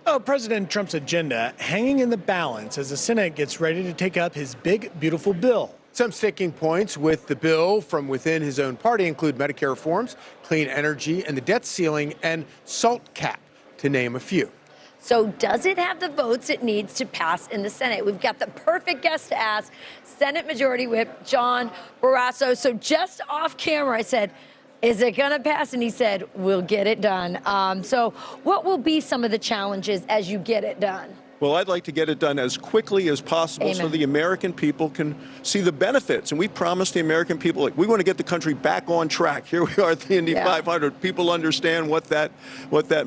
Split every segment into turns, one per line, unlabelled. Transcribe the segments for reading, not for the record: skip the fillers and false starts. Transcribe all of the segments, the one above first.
Oh, President Trump's agenda hanging in the balance as the Senate gets ready to take up his big, beautiful bill.
Some sticking points with the bill from within his own party include Medicare reforms, clean energy, and the debt ceiling and SALT cap, to name a few.
So does it have the votes it needs to pass in the Senate? We've got the perfect guest to ask, Senate Majority Whip John Barrasso. So just off camera, I said, is it going to pass? And he said, we'll get it done. So what will be some of the challenges as you get it done?
Well, I'd like to get it done as quickly as possible so the American people can see the benefits. And we promised the American people, like, we want to get the country back on track. Here we are at the Indy 500. People understand what that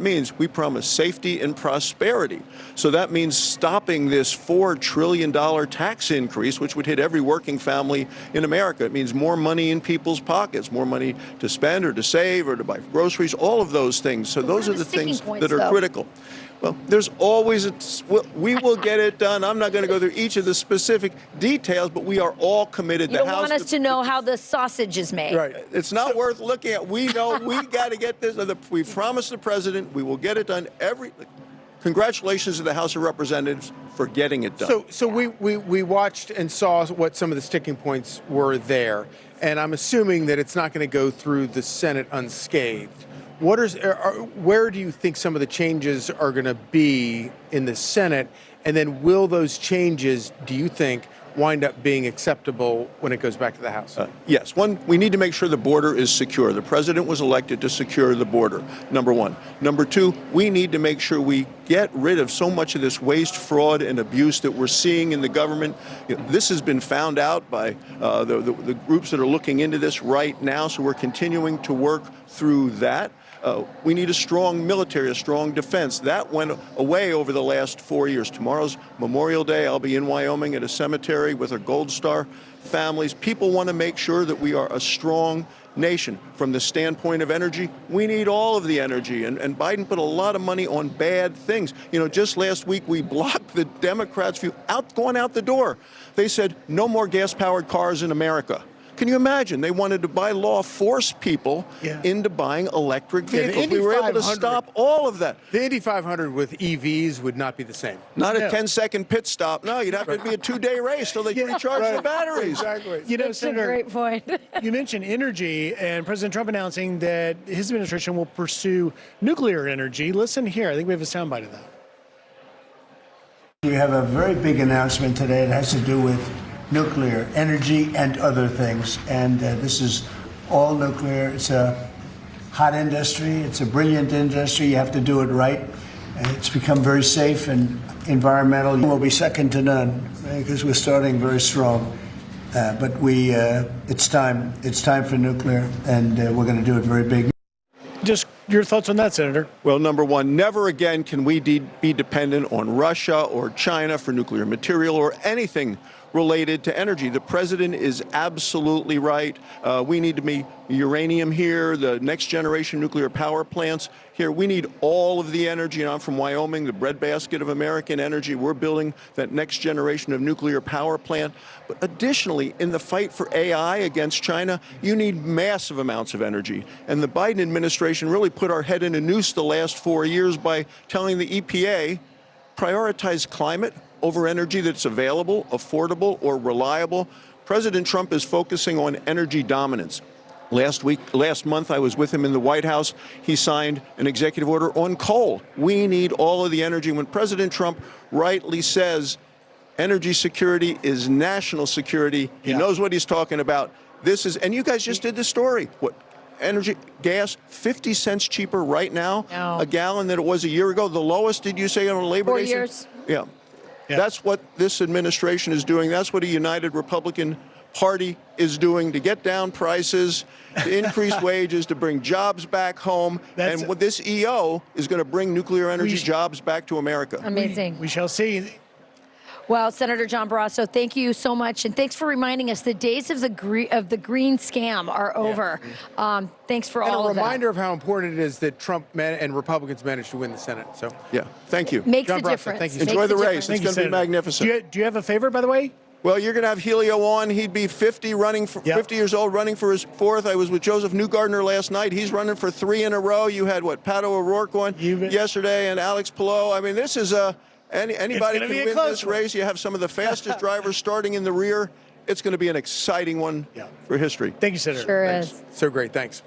means. We promise safety and prosperity. So that means stopping this $4 trillion tax increase, which would hit every working family in America. It means more money in people's pockets, more money to spend or to save or to buy groceries, all of those things. So those are the things that are critical. Well, there's always we will get it done. I'm not going to go through each of the specific details, but we are all committed.
You don't want us to know how the sausage is made.
Right. It's not worth looking at. We know we got to get this. We've promised the president we will get it done. Congratulations to the House of Representatives for getting it done.
So we watched and saw what some of the sticking points were there, and I'm assuming that it's not going to go through the Senate unscathed. Where do you think some of the changes are going to be in the Senate? And then will those changes, do you think, wind up being acceptable when it goes back to the House?
Yes. One, we need to make sure the border is secure. The president was elected to secure the border, number one. Number two, we need to make sure we get rid of so much of this waste, fraud, and abuse that we're seeing in the government. This has been found out by the groups that are looking into this right now, so we're continuing to work through that. We need a strong military, a strong defense. That went away over the last 4 years. Tomorrow's Memorial Day. I'll be in Wyoming at a cemetery with our Gold Star families. People want to make sure that we are a strong nation. From the standpoint of energy, we need all of the energy. And Biden put a lot of money on bad things. You know, just last week we blocked the Democrats' view going out the door. They said no more gas-powered cars in America. Can you imagine? They wanted to, by law, force people into buying electric vehicles. We were able to stop all of that.
The Indy 500 with EVs would not be the same.
Not a 10-second pit stop. No, you'd have to be a 2-day race till they recharge the batteries.
Exactly.
You know,
That's
Senator,
a great point.
You mentioned energy, and President Trump announcing that his administration will pursue nuclear energy. Listen here. I think we have a soundbite of that.
We have a very big announcement today. It has to do with nuclear energy and other things. And this is all nuclear. It's a hot industry. It's a brilliant industry. You have to do it right. It's become very safe and environmental. We'll be second to none because we're starting very strong. But it's time. It's time for nuclear, and we're going to do it very big.
Just your thoughts on that, Senator?
Well, number one, never again can we be dependent on Russia or China for nuclear material or anything related to energy. The president is absolutely right. We need to be uranium here, the next generation nuclear power plants here. We need all of the energy. And I'm from Wyoming, the breadbasket of American energy. We're building that next generation of nuclear power plant. But additionally, in the fight for AI against China, you need massive amounts of energy. And the Biden administration really put our head in a noose the last 4 years by telling the EPA, prioritize climate over energy that's available, affordable, or reliable. President Trump is focusing on energy dominance. Last month, I was with him in the White House. He signed an executive order on coal. We need all of the energy. When President Trump rightly says energy security is national security, he knows what he's talking about. And you guys just did the story. Energy, gas, 50 cents cheaper right now, a gallon than it was a year ago. The lowest, did you say, on Labor Day?
4 years.
Yeah. That's what this administration is doing. That's what a united Republican Party is doing to get down prices, to increase wages, to bring jobs back home. And what this EO is going to bring nuclear energy jobs back to America.
Amazing.
We shall see.
Well, Senator John Barrasso, thank you so much, and thanks for reminding us the days of the green scam are over. Thanks for all of that.
And a reminder of how important it is that Trump and Republicans managed to win the Senate. So
yeah, thank you.
Makes
John
a
Barrasso,
difference.
thank you.
Enjoy the race. It's going to be magnificent.
Do you have a favorite, by the way?
Well, you're going to have Helio on. He'd be 50 years old, running for his fourth. I was with Joseph Newgardner last night. He's running for 3 in a row. You had, what, Pato O'Rourke on yesterday and Alex Palou. I mean, this is anybody can win this race. You have some of the fastest drivers starting in the rear. It's going to be an exciting one for history.
Thank you, Senator.
Sure is.
So great. Thanks.